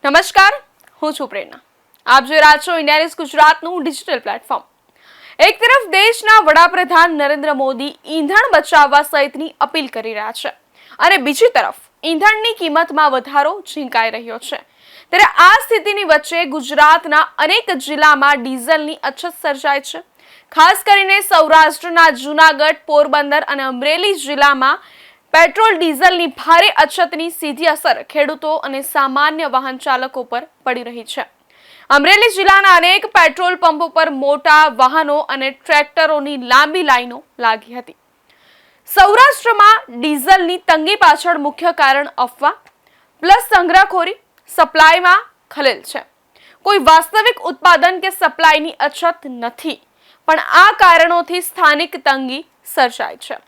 નમસ્કાર, હું છું પ્રેરણા. આપ જોઈ રહ્યા છો ઇન્ડિયા ન્યૂઝ ગુજરાતનું ડિજિટલ પ્લેટફોર્મ. એક તરફ દેશના વડાપ્રધાન નરેન્દ્ર મોદી ઈંધણ બચાવવા સહિતની અપીલ કરી રહ્યા છે અને બીજી તરફ ઈંધણની કિંમતમાં વધારો ઝીંકાઈ રહ્યો છે. ત્યારે આ સ્થિતિની વચ્ચે ગુજરાતના અનેક જિલ્લામાં ડીઝલની અછત સર્જાય છે. ખાસ કરીને સૌરાષ્ટ્રના જૂનાગઢ, પોરબંદર અને અમરેલી જિલ્લામાં પેટ્રોલ ડીઝલની ભારે અછતની સીધી અસર ખેડૂતો અને સામાન્ય વાહન ચાલકો પર પડી રહી છે. અમરેલી જિલ્લાના અનેક પેટ્રોલ પંપો પર મોટા વાહનો અને ટ્રેક્ટરોની લાંબી લાઈનો લાગી હતી. સૌરાષ્ટ્રમાં ડીઝલની તંગી પાછળ મુખ્ય કારણ અફવા પ્લસ સંગ્રહખોરી, સપ્લાયમાં ખલેલ છે. કોઈ વાસ્તવિક ઉત્પાદન કે સપ્લાયની અછત નથી, પણ આ કારણોથી સ્થાનિક તંગી સર્જાય છે.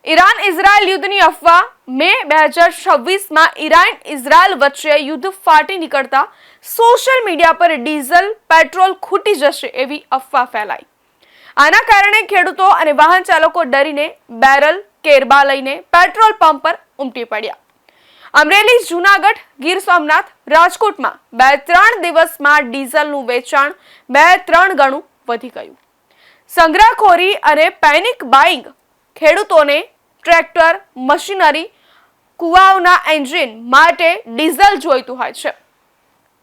ઈરાન ઇઝરાયલ યુદ્ધની અફવા. મે 2026માં ઈરાન ઇઝરાયલ વચ્ચે યુદ્ધ ફાટી નીકળતા સોશિયલ મીડિયા પર ડીઝલ, પેટ્રોલ ખૂટી જશે એવી અફવા ફેલાઈ. આના કારણે ખેડૂતો અને વાહન ચાલકો ડરીને બેરલ, કેરબા લઈને પેટ્રોલ પંપ પર ઉમટી પડ્યા. અમરેલી, જૂનાગઢ, ગીર સોમનાથ, રાજકોટમાં 2-3 દિવસમાં ડીઝલનું વેચાણ 2-3 ગણું વધી ગયું. સંગ્રહખોરી અને પેનિક બાઇંગ. ખેડૂતોને ટ્રેક્ટર, મશીનરી, કુવાઓના એન્જિન માટે ડીઝલ જોઈતું હોય છે.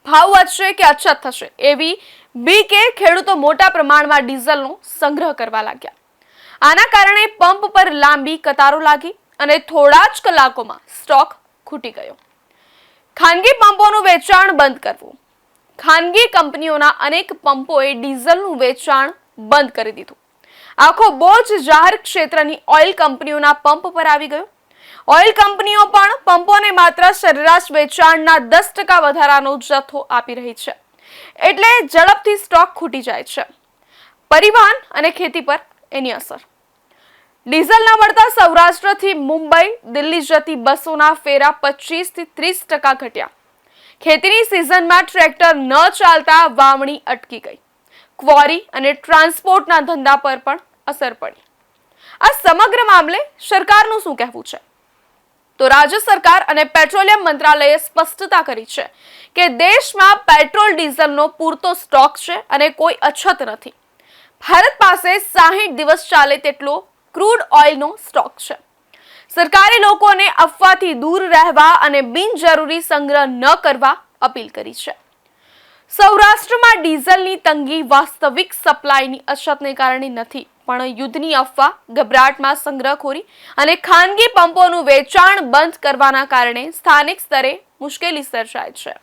ભાવ વધશે કે અછત થશે એવી બીકે ખેડૂતો મોટા પ્રમાણમાં ડીઝલનો સંગ્રહ કરવા લાગ્યા. આના કારણે પંપ પર લાંબી કતારો લાગી અને થોડા જ કલાકોમાં સ્ટોક ખૂટી ગયો. ખાનગી પંપોનું વેચાણ બંધ કરવું. ખાનગી કંપનીઓના અનેક પંપોએ ડીઝલનું વેચાણ બંધ કરી દીધું. આખો બોજ જાહેર ક્ષેત્રની ઓઇલ કંપનીઓના પંપ પર આવી ગયો. ઓઇલ કંપનીઓ પણ પંપોને માત્ર સરેરાશ વેચાણના 10% વધારાનો જથ્થો આપી રહી છે, એટલે ઝડપથી સ્ટોક ખૂટી જાય છે. પરિવહન અને ખેતી પર એની અસર. ડીઝલ ન મળતા સૌરાષ્ટ્રથી મુંબઈ, દિલ્હી જતી બસોના ફેરા 25-30% ઘટ્યા. ખેતીની સિઝનમાં ટ્રેક્ટર ન ચાલતા વાવણી અટકી ગઈ. ક્વોરી અને ટ્રાન્સપોર્ટના ધંધા પર પણ અસર પડી. આ સમગ્ર મામલે સરકારનું શું કહેવું છે? તો રાજ્ય સરકાર અને પેટ્રોલિયમ મંત્રાલયે સ્પષ્ટતા કરી છે કે દેશમાં પેટ્રોલ ડીઝલનો પૂરતો સ્ટોક છે અને કોઈ અછત નથી. ભારત પાસે 60 દિવસ ચાલે તેટલો ક્રૂડ ઓઇલનો સ્ટોક છે. સરકારે લોકોને અફવાથી દૂર રહેવા અને બિનજરૂરી સંગ્રહ ન કરવા અપીલ કરી છે. સૌરાષ્ટ્રમાં ડીઝલની તંગી વાસ્તવિક સપ્લાયની અછતને કારણે નથી, પણ યુદ્ધની અફવા, ગભરાટમાં સંગ્રહખોરી અને ખાનગી પંપોનું વેચાણ બંધ કરવાના કારણે સ્થાનિક સ્તરે મુશ્કેલી સર્જાય છે.